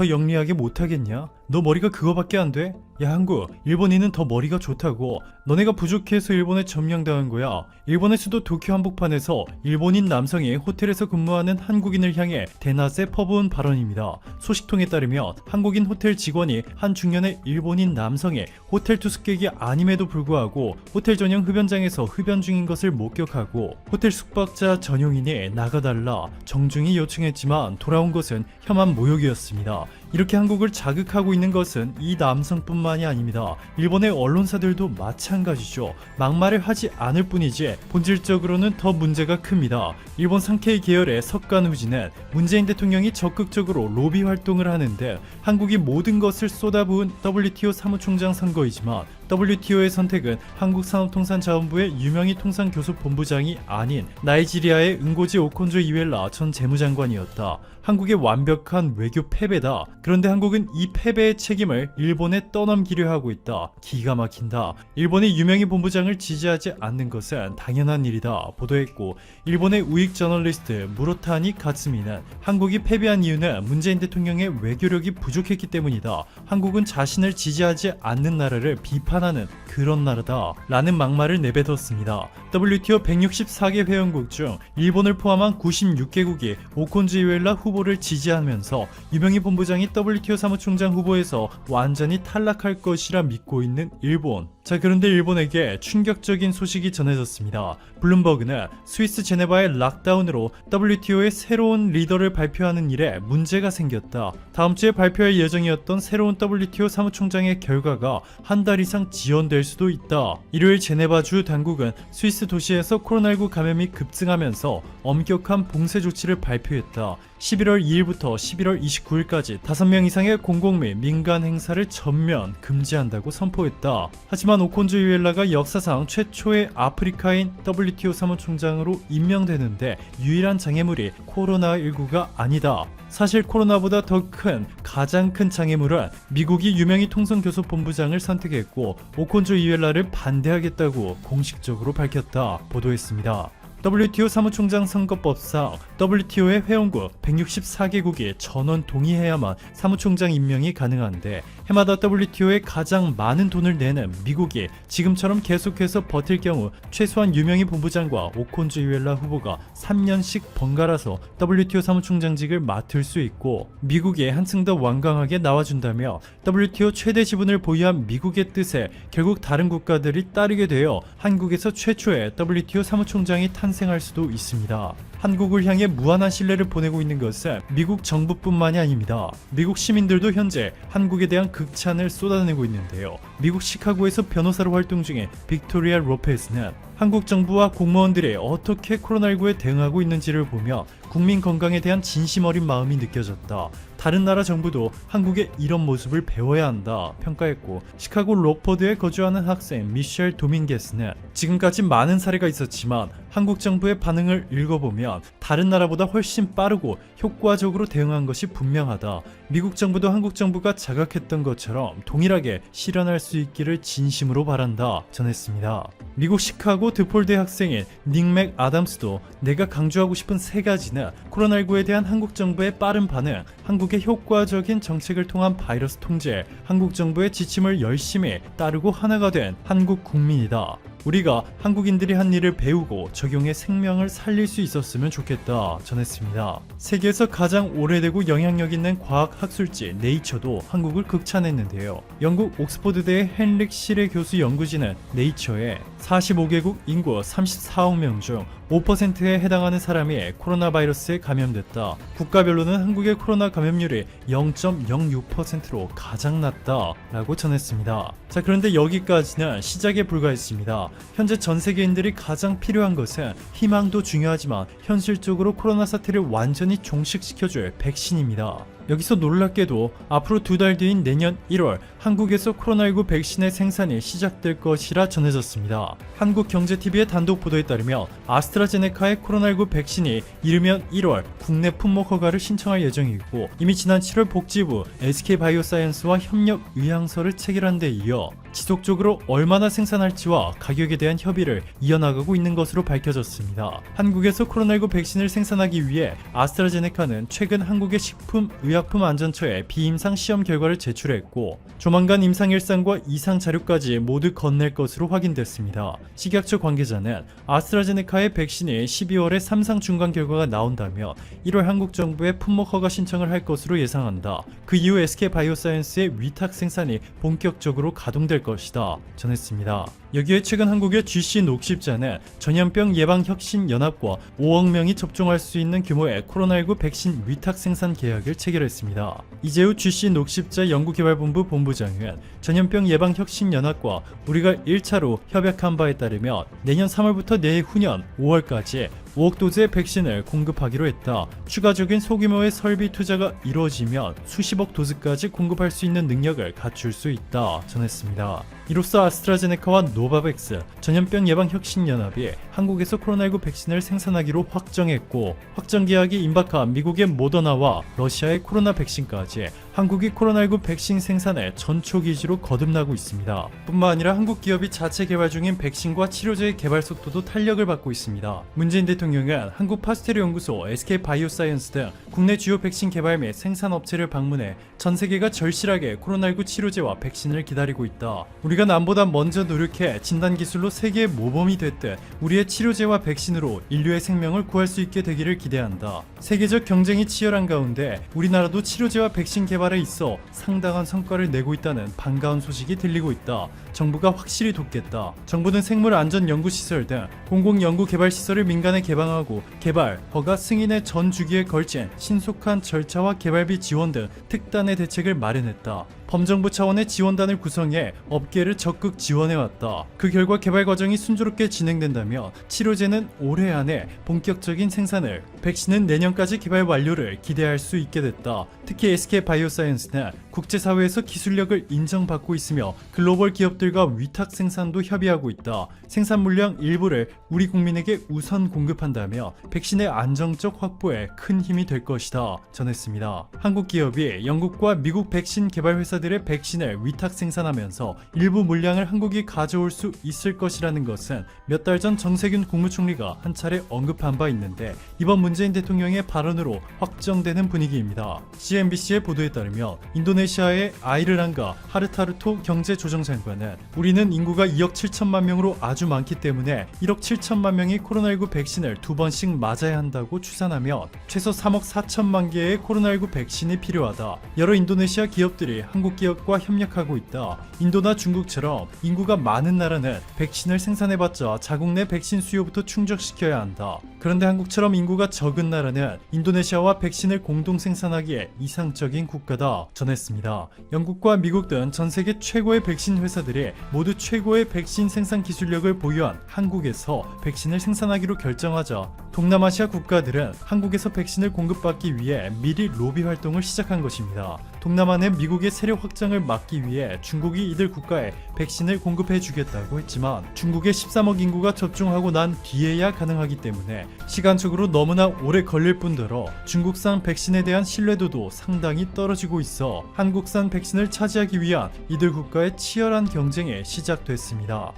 더 영리하게 못하겠냐? 너 머리가 그거밖에 안 돼? 야 한국, 일본인은 더 머리가 좋다고. 너네가 부족해서 일본에 점령당한 거야. 일본의 수도 도쿄 한복판에서 일본인 남성이 호텔에서 근무하는 한국인을 향해 대낮에 퍼부은 발언입니다. 소식통에 따르면 한국인 호텔 직원이 한 중년의 일본인 남성의 호텔 투숙객이 아님에도 불구하고 호텔 전용 흡연장에서 흡연 중인 것을 목격하고 호텔 숙박자 전용인이 나가달라 정중히 요청했지만 돌아온 것은 혐한 모욕이었습니다. 이렇게 한국을 자극하고 있는 것은 이 남성뿐만이 아닙니다. 일본의 언론사들도 마찬가지죠. 막말을 하지 않을 뿐이지 본질적으로는 더 문제가 큽니다. 일본 상케이 계열의 석간 후지는 문재인 대통령이 적극적으로 로비 활동을 하는데 한국이 모든 것을 쏟아부은 WTO 사무총장 선거이지만 WTO의 선택은 한국산업통상자원부의 유명희 통상교섭본부장이 아닌 나이지리아의 응고지 오콘조 이웰라 전 재무장관이었다. 한국의 완벽한 외교 패배다. 그런데 한국은 이 패배의 책임을 일본에 떠넘기려 하고 있다. 기가 막힌다. 일본의 유명희 본부장을 지지하지 않는 것은 당연한 일이다. 보도했고 일본의 우익 저널리스트 무로타니 가츠미는 한국이 패배한 이유는 문재인 대통령의 외교력이 부족했기 때문이다. 한국은 자신을 지지하지 않는 나라를 비판하는 그런 나라다. 라는 막말을 내뱉었습니다. WTO 164개 회원국 중 일본을 포함한 96개국이 오콘조 이웰라 후보를 지지하면서 유명희 본부장이 WTO 사무총장 후보에서 완전히 탈락할 것이라 믿고 있는 일본. 자, 그런데 일본에게 충격적인 소식이 전해졌습니다. 블룸버그는 스위스 제네바의 락다운으로 WTO의 새로운 리더를 발표하는 일에 문제가 생겼다. 다음 주에 발표할 예정이었던 새로운 WTO 사무총장의 결과가 한 달 이상 지연될 수도 있다. 일요일 제네바주 당국은 스위스 도시에서 코로나19 감염이 급증하면서 엄격한 봉쇄 조치를 발표했다. 11월 2일부터 11월 29일까지 5명 이상의 공공 및 민간 행사를 전면 금지한다고 선포했다. 하지만 오콘조 이웰라가 역사상 최초의 아프리카인 WTO 사무총장으로 임명되는데 유일한 장애물이 코로나19가 아니다. 사실 코로나보다 더 큰 가장 큰 장애물은 미국이 유명희 통상교섭본부장을 선택했고 오콘조 이웰라를 반대하겠다고 공식적으로 밝혔다. 보도했습니다. WTO 사무총장 선거법상 WTO의 회원국 164개국이 전원 동의해야만 사무총장 임명이 가능한데 해마다 WTO에 가장 많은 돈을 내는 미국이 지금처럼 계속해서 버틸 경우 최소한 유명희 본부장과 오콘조 이웰라 후보가 3년씩 번갈아서 WTO 사무총장직을 맡을 수 있고 미국이 한층 더 완강하게 나와준다며 WTO 최대 지분을 보유한 미국의 뜻에 결국 다른 국가들이 따르게 되어 한국에서 최초의 WTO 사무총장이 탄생할 수도 있습니다. 한국을 향해 무한한 신뢰를 보내고 있는 것은 미국 정부뿐만이 아닙니다. 미국 시민들도 현재 한국에 대한 극찬을 쏟아내고 있는데요. 미국 시카고에서 변호사로 활동 중인 빅토리아 로페스는 한국 정부와 공무원들이 어떻게 코로나19에 대응하고 있는지를 보며 국민 건강에 대한 진심 어린 마음이 느껴졌다. 다른 나라 정부도 한국의 이런 모습을 배워야 한다 평가했고 시카고 로퍼드에 거주하는 학생 미셸 도밍게스는 지금까지 많은 사례가 있었지만 한국 정부의 반응을 읽어보면 다른 나라보다 훨씬 빠르고 효과적으로 대응한 것이 분명하다. 미국 정부도 한국 정부가 자각했던 것처럼 동일하게 실현할 수 있기를 진심으로 바란다 전했습니다. 미국 시카고 드폴대 학생인 닉맥 아담스도 내가 강조하고 싶은 세 가지는 코로나19에 대한 한국 정부의 빠른 반응, 한국의 효과적인 정책을 통한 바이러스 통제, 한국 정부의 지침을 열심히 따르고 하나가 된 한국 국민이다. 우리가 한국인들이 한 일을 배우고 적용해 생명을 살릴 수 있었으면 좋겠다 전했습니다. 세계에서 가장 오래되고 영향력 있는 과학 학술지 네이처도 한국을 극찬했는데요. 영국 옥스퍼드대의 헨릭 시레 교수 연구진은 네이처에 45개국 인구 34억 명 중 5%에 해당하는 사람이 코로나 바이러스에 감염됐다. 국가별로는 한국의 코로나 감염률이 0.06%로 가장 낮다 라고 전했습니다. 자, 그런데 여기까지는 시작에 불과했습니다. 현재 전 세계인들이 가장 필요한 것은 희망도 중요하지만 현실적으로 코로나 사태를 완전히 종식시켜줄 백신입니다. 여기서 놀랍게도 앞으로 2달 뒤인 내년 1월 한국에서 코로나19 백신의 생산이 시작될 것이라 전해졌습니다. 한국경제TV의 단독 보도에 따르면 아스트라제네카의 코로나19 백신이 이르면 1월 국내 품목 허가를 신청할 예정이고 이미 지난 7월 복지부 SK바이오사이언스와 협력 의향서를 체결한 데 이어 지속적으로 얼마나 생산할지와 가격에 대한 협의를 이어나가고 있는 것으로 밝혀졌습니다. 한국에서 코로나19 백신을 생산하기 위해 아스트라제네카는 최근 한국의 식품의약 의약품안전처에 비임상 시험 결과를 제출했고 조만간 임상 일상과 이상 자료까지 모두 건넬 것으로 확인됐습니다. 식약처 관계자는 아스트라제네카의 백신이 12월에 3상 중간 결과가 나온다면 1월 한국 정부에 품목 허가 신청을 할 것으로 예상한다. 그 이후 SK바이오사이언스의 위탁 생산이 본격적으로 가동될 것이다 전했습니다. 여기에 최근 한국의 GC 녹십자는 전염병 예방혁신연합과 5억 명이 접종할 수 있는 규모의 코로나19 백신 위탁 생산 계약을 체결했습니다. 이재우 GC 녹십자 연구개발본부 본부장은 전염병 예방혁신연합과 우리가 1차로 협약한 바에 따르면 내년 3월부터 내후년 5월까지 5억 도즈의 백신을 공급하기로 했다. 추가적인 소규모의 설비 투자가 이루어지면 수십억 도즈까지 공급할 수 있는 능력을 갖출 수 있다 전했습니다. 이로써 아스트라제네카와 노바백스 전염병 예방혁신연합이 한국에서 코로나19 백신을 생산하기로 확정했고 확정 계약이 임박한 미국의 모더나와 러시아의 코로나 백신까지 한국이 코로나19 백신 생산의 전초 기지로 거듭나고 있습니다. 뿐만 아니라 한국 기업이 자체 개발 중인 백신과 치료제의 개발 속도도 탄력을 받고 있습니다. 문재인 대통령은 한국 파스테르 연구소, SK바이오사이언스 등 국내 주요 백신 개발 및 생산 업체를 방문해 전 세계가 절실하게 코로나19 치료제와 백신을 기다리고 있다. 우리가 남보다 먼저 노력해 진단 기술로 세계의 모범이 됐듯 우리의 치료제와 백신으로 인류의 생명을 구할 수 있게 되기를 기대한다. 세계적 경쟁이 치열한 가운데 우리나라도 치료제와 백신 개발에 있어 상당한 성과를 내고 있다는 반가운 소식이 들리고 있다. 정부가 확실히 돕겠다. 정부는 생물안전연구시설 등 공공연구개발시설을 민간에 개방하고 개발, 허가 승인의 전 주기에 걸친 신속한 절차와 개발비 지원 등 특단의 대책을 마련했다. 범정부 차원의 지원단을 구성해 업계를 적극 지원해왔다. 그 결과 개발 과정이 순조롭게 진행된다면 치료제는 올해 안에 본격적인 생산을, 백신은 내년까지 개발 완료를 기대할 수 있게 됐다. 특히 SK바이오사이언스는 국제사회에서 기술력을 인정받고 있으며 글로벌 기업들과 위탁 생산도 협의하고 있다. 생산 물량 일부를 우리 국민에게 우선 공급한다며 백신의 안정적 확보에 큰 힘이 될 것이다 전했습니다. 한국 기업이 영국과 미국 백신 개발 회사들의 백신을 위탁 생산하면서 일부 물량을 한국이 가져올 수 있을 것이라는 것은 몇 달 전 정세균 국무총리가 한 차례 언급한 바 있는데 이번 문재인 대통령의 발언으로 확정되는 분위기입니다. CNBC의 보도에 따르면 인도네시아의 아이르랑가 하르타르토 경제조정장관은 우리는 인구가 2억 7천만 명으로 아주 많기 때문에 1억 7천만 명이 코로나19 백신을 2번씩 맞아야 한다고 추산하면 최소 3억 4천만 개의 코로나19 백신이 필요하다. 여러 인도네시아 기업들이 한국 기업과 협력하고 있다. 인도나 중국처럼 인구가 많은 나라는 백신을 생산해봤자 자국 내 백신 수요부터 충족시켜야 한다. 그런데 한국처럼 인구가 적은 나라는 인도네시아와 백신을 공동 생산하기에 이상적인 국가다 전했습니다. 영국과 미국 등 전 세계 최고의 백신 회사들이 모두 최고의 백신 생산 기술력을 보유한 한국에서 백신을 생산하기로 결정하자 동남아시아 국가들은 한국에서 백신을 공급받기 위해 미리 로비 활동을 시작한 것입니다. 동남아 내 미국의 세력 확장을 막기 위해 중국이 이들 국가에 백신을 공급해 주겠다고 했지만 중국의 13억 인구가 접종하고 난 뒤에야 가능하기 때문에 시간적으로 너무나 오래 걸릴 뿐더러 중국산 백신에 대한 신뢰도도 상당히 떨어지고 있어 한국산 백신을 차지하기 위한 이들 국가의 치열한 경쟁이 시작됐습니다.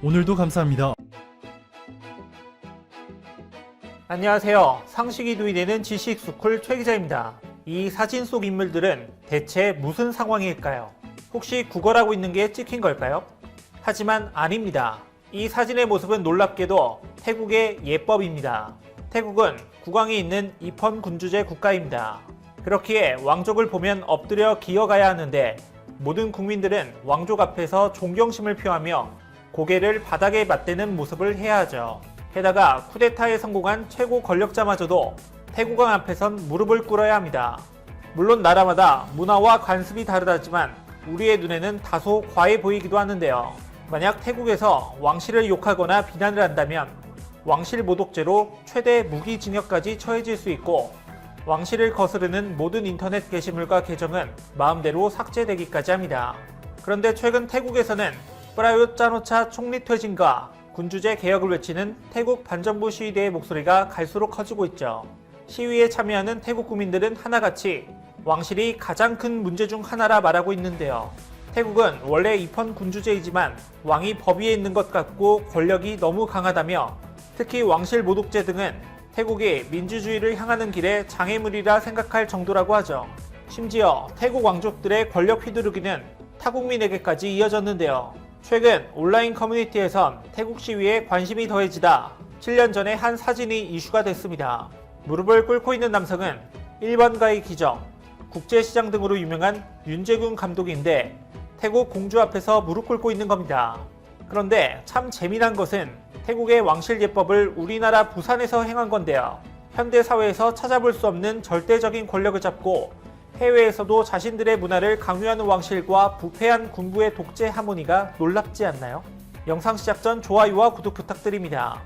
오늘도 감사합니다. 안녕하세요. 상식이 도이되는 지식스쿨 최 기자입니다. 이 사진 속 인물들은 대체 무슨 상황일까요? 혹시 구걸하고 있는 게 찍힌 걸까요? 하지만 아닙니다. 이 사진의 모습은 놀랍게도 태국의 예법입니다. 태국은 국왕이 있는 이펀 군주제 국가입니다. 그렇기에 왕족을 보면 엎드려 기어가야 하는데 모든 국민들은 왕족 앞에서 존경심을 표하며 고개를 바닥에 맞대는 모습을 해야 하죠. 게다가 쿠데타에 성공한 최고 권력자마저도 태국왕 앞에선 무릎을 꿇어야 합니다. 물론 나라마다 문화와 관습이 다르다지만 우리의 눈에는 다소 과해 보이기도 하는데요. 만약 태국에서 왕실을 욕하거나 비난을 한다면 왕실 모독죄로 최대 무기징역까지 처해질 수 있고 왕실을 거스르는 모든 인터넷 게시물과 계정은 마음대로 삭제되기까지 합니다. 그런데 최근 태국에서는 프라윕 짜노차 총리 퇴진과 군주제 개혁을 외치는 태국 반정부 시위대의 목소리가 갈수록 커지고 있죠. 시위에 참여하는 태국 국민들은 하나같이 왕실이 가장 큰 문제 중 하나라 말하고 있는데요. 태국은 원래 이펀 군주제이지만 왕이 법 위에 있는 것 같고 권력이 너무 강하다며 특히 왕실 모독죄 등은 태국이 민주주의를 향하는 길에 장애물이라 생각할 정도라고 하죠. 심지어 태국 왕족들의 권력 휘두르기는 타국민에게까지 이어졌는데요. 최근 온라인 커뮤니티에선 태국 시위에 관심이 더해지다 7년 전에 한 사진이 이슈가 됐습니다. 무릎을 꿇고 있는 남성은 1번가의 기적, 국제시장 등으로 유명한 윤재균 감독인데 태국 공주 앞에서 무릎 꿇고 있는 겁니다. 그런데 참 재미난 것은 태국의 왕실 예법을 우리나라 부산에서 행한 건데요. 현대 사회에서 찾아볼 수 없는 절대적인 권력을 잡고 해외에서도 자신들의 문화를 강요하는 왕실과 부패한 군부의 독재 하모니가 놀랍지 않나요? 영상 시작 전 좋아요와 구독 부탁드립니다.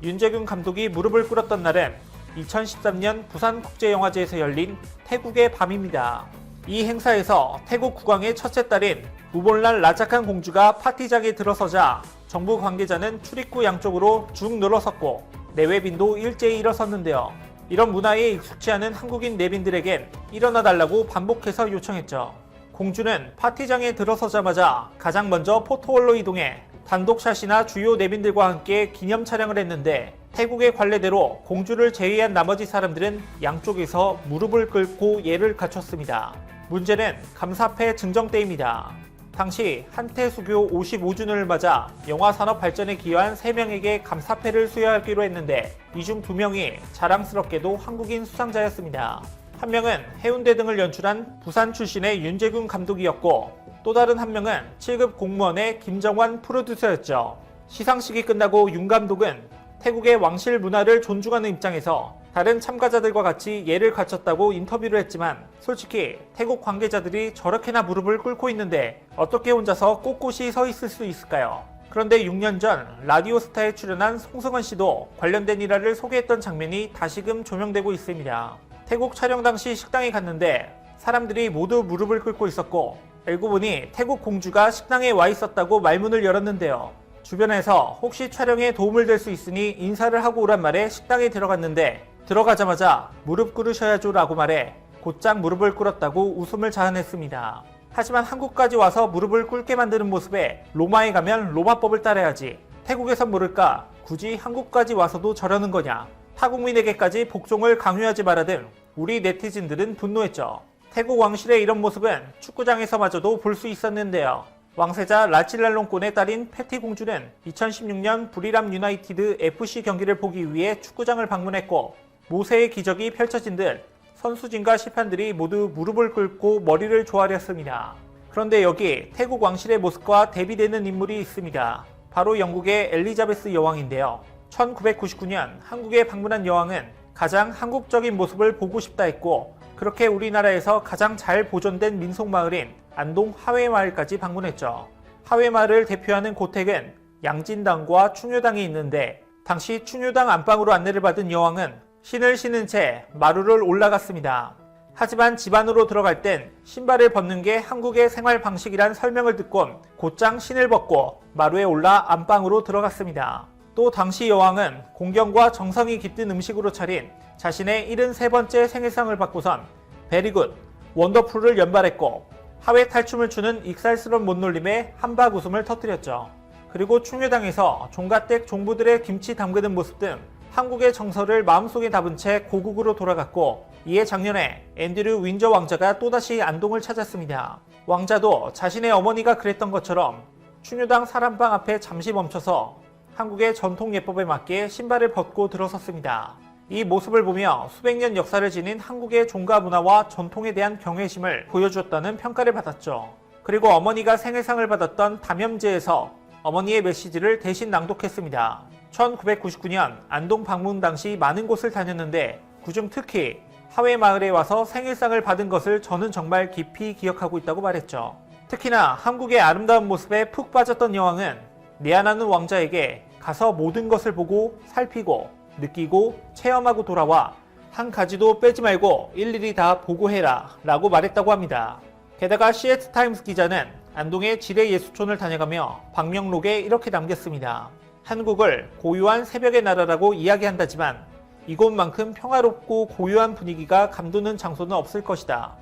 윤재균 감독이 무릎을 꿇었던 날은 2013년 부산국제영화제에서 열린 태국의 밤입니다. 이 행사에서 태국 국왕의 첫째 딸인 우볼란 라자칸 공주가 파티장에 들어서자 정부 관계자는 출입구 양쪽으로 쭉 늘어섰고 내외빈도 일제히 일어섰는데요. 이런 문화에 익숙치 않은 한국인 내빈들에겐 일어나 달라고 반복해서 요청했죠. 공주는 파티장에 들어서자마자 가장 먼저 포토월로 이동해 단독샷이나 주요 내빈들과 함께 기념 촬영을 했는데 태국의 관례대로 공주를 제외한 나머지 사람들은 양쪽에서 무릎을 꿇고 예를 갖췄습니다. 문제는 감사패 증정 때입니다. 당시 한태수교 55주년을 맞아 영화산업 발전에 기여한 3명에게 감사패를 수여하기로 했는데 이 중 2명이 자랑스럽게도 한국인 수상자였습니다. 한 명은 해운대 등을 연출한 부산 출신의 윤재균 감독이었고 또 다른 한 명은 7급 공무원의 김정환 프로듀서였죠. 시상식이 끝나고 윤 감독은 태국의 왕실 문화를 존중하는 입장에서 다른 참가자들과 같이 예를 갖췄다고 인터뷰를 했지만 솔직히 태국 관계자들이 저렇게나 무릎을 꿇고 있는데 어떻게 혼자서 꼿꼿이 서 있을 수 있을까요? 그런데 6년 전 라디오스타에 출연한 송승헌 씨도 관련된 일화를 소개했던 장면이 다시금 조명되고 있습니다. 태국 촬영 당시 식당에 갔는데 사람들이 모두 무릎을 꿇고 있었고 알고 보니 태국 공주가 식당에 와 있었다고 말문을 열었는데요. 주변에서 혹시 촬영에 도움을 될 수 있으니 인사를 하고 오란 말에 식당에 들어갔는데 들어가자마자 무릎 꿇으셔야죠 라고 말해 곧장 무릎을 꿇었다고 웃음을 자아냈습니다. 하지만 한국까지 와서 무릎을 꿇게 만드는 모습에 로마에 가면 로마법을 따라야지 태국에선 모를까 굳이 한국까지 와서도 저러는 거냐 타국민에게까지 복종을 강요하지 마라 등 우리 네티즌들은 분노했죠. 태국 왕실의 이런 모습은 축구장에서마저도 볼 수 있었는데요. 왕세자 라칠랄롱콘의 딸인 패티 공주는 2016년 부리람 유나이티드 FC 경기를 보기 위해 축구장을 방문했고 모세의 기적이 펼쳐진 듯 선수진과 심판들이 모두 무릎을 꿇고 머리를 조아렸습니다. 그런데 여기 태국 왕실의 모습과 대비되는 인물이 있습니다. 바로 영국의 엘리자베스 여왕인데요. 1999년 한국에 방문한 여왕은 가장 한국적인 모습을 보고 싶다 했고 그렇게 우리나라에서 가장 잘 보존된 민속마을인 안동 하회마을까지 방문했죠. 하회마을을 대표하는 고택은 양진당과 충효당이 있는데 당시 충효당 안방으로 안내를 받은 여왕은 신을 신은 채 마루를 올라갔습니다. 하지만 집 안으로 들어갈 땐 신발을 벗는 게 한국의 생활 방식이란 설명을 듣곤 곧장 신을 벗고 마루에 올라 안방으로 들어갔습니다. 또 당시 여왕은 공경과 정성이 깃든 음식으로 차린 자신의 73번째 생일상을 받고선 베리굿, 원더풀을 연발했고 하회 탈춤을 추는 익살스러운 못놀림에 한박 웃음을 터뜨렸죠. 그리고 충효당에서 종가댁 종부들의 김치 담그는 모습 등 한국의 정서를 마음속에 담은 채 고국으로 돌아갔고 이에 작년에 앤드류 윈저 왕자가 또다시 안동을 찾았습니다. 왕자도 자신의 어머니가 그랬던 것처럼 충효당 사람방 앞에 잠시 멈춰서 한국의 전통 예법에 맞게 신발을 벗고 들어섰습니다. 이 모습을 보며 수백 년 역사를 지닌 한국의 종가 문화와 전통에 대한 경외심을 보여주었다는 평가를 받았죠. 그리고 어머니가 생일상을 받았던 담염제에서 어머니의 메시지를 대신 낭독했습니다. 1999년 안동 방문 당시 많은 곳을 다녔는데 그중 특히 하회마을에 와서 생일상을 받은 것을 저는 정말 깊이 기억하고 있다고 말했죠. 특히나 한국의 아름다운 모습에 푹 빠졌던 여왕은 내한하는 왕자에게 가서 모든 것을 보고 살피고 느끼고 체험하고 돌아와 한 가지도 빼지 말고 일일이 다 보고해라 라고 말했다고 합니다. 게다가 시애틀타임스 기자는 안동의 지뢰예수촌을 다녀가며 방명록에 이렇게 남겼습니다. 한국을 고요한 새벽의 나라라고 이야기한다지만 이곳만큼 평화롭고 고요한 분위기가 감도는 장소는 없을 것이다.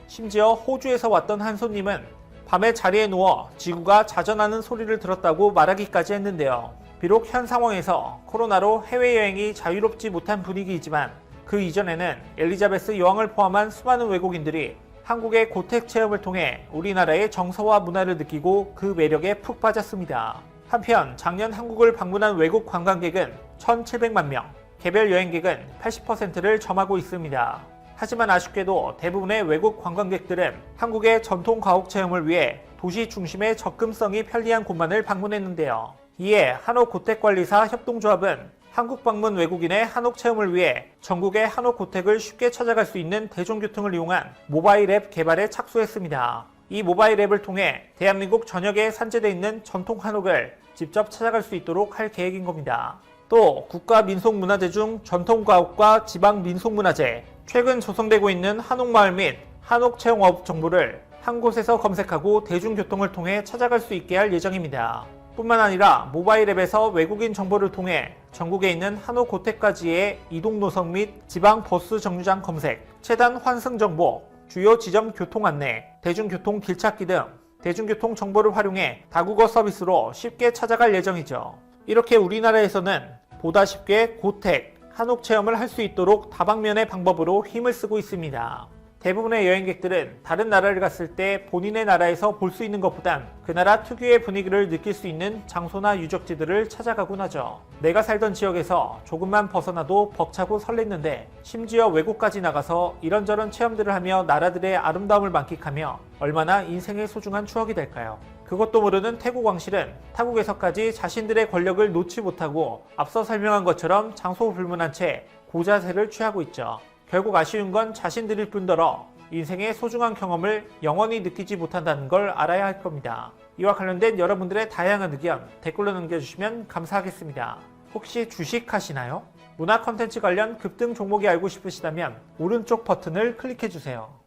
심지어 호주에서 왔던 한 손님은 밤에 자리에 누워 지구가 자전하는 소리를 들었다고 말하기까지 했는데요. 비록 현 상황에서 코로나로 해외여행이 자유롭지 못한 분위기이지만 그 이전에는 엘리자베스 여왕을 포함한 수많은 외국인들이 한국의 고택 체험을 통해 우리나라의 정서와 문화를 느끼고 그 매력에 푹 빠졌습니다. 한편 작년 한국을 방문한 외국 관광객은 1,700만 명, 개별 여행객은 80%를 점하고 있습니다. 하지만 아쉽게도 대부분의 외국 관광객들은 한국의 전통 가옥 체험을 위해 도시 중심의 접근성이 편리한 곳만을 방문했는데요. 이에 한옥고택관리사 협동조합은 한국 방문 외국인의 한옥 체험을 위해 전국의 한옥 고택을 쉽게 찾아갈 수 있는 대중교통을 이용한 모바일 앱 개발에 착수했습니다. 이 모바일 앱을 통해 대한민국 전역에 산재되어 있는 전통 한옥을 직접 찾아갈 수 있도록 할 계획인 겁니다. 또 국가민속문화재 중 전통가옥과 지방민속문화재, 최근 조성되고 있는 한옥마을 및 한옥체험업 정보를 한 곳에서 검색하고 대중교통을 통해 찾아갈 수 있게 할 예정입니다. 뿐만 아니라 모바일 앱에서 외국인 정보를 통해 전국에 있는 한옥 고택까지의 이동 노선 및 지방 버스 정류장 검색, 체단 환승 정보, 주요 지점 교통 안내, 대중교통 길찾기 등 대중교통 정보를 활용해 다국어 서비스로 쉽게 찾아갈 예정이죠. 이렇게 우리나라에서는 보다 쉽게 고택, 한옥 체험을 할 수 있도록 다방면의 방법으로 힘을 쓰고 있습니다. 대부분의 여행객들은 다른 나라를 갔을 때 본인의 나라에서 볼 수 있는 것보단 그 나라 특유의 분위기를 느낄 수 있는 장소나 유적지들을 찾아가곤 하죠. 내가 살던 지역에서 조금만 벗어나도 벅차고 설렜는데 심지어 외국까지 나가서 이런저런 체험들을 하며 나라들의 아름다움을 만끽하며 얼마나 인생의 소중한 추억이 될까요? 그것도 모르는 태국 왕실은 타국에서까지 자신들의 권력을 놓지 못하고 앞서 설명한 것처럼 장소 불문한 채 고자세를 취하고 있죠. 결국 아쉬운 건 자신들일 뿐더러 인생의 소중한 경험을 영원히 느끼지 못한다는 걸 알아야 할 겁니다. 이와 관련된 여러분들의 다양한 의견 댓글로 남겨주시면 감사하겠습니다. 혹시 주식하시나요? 문화 컨텐츠 관련 급등 종목이 알고 싶으시다면 오른쪽 버튼을 클릭해주세요.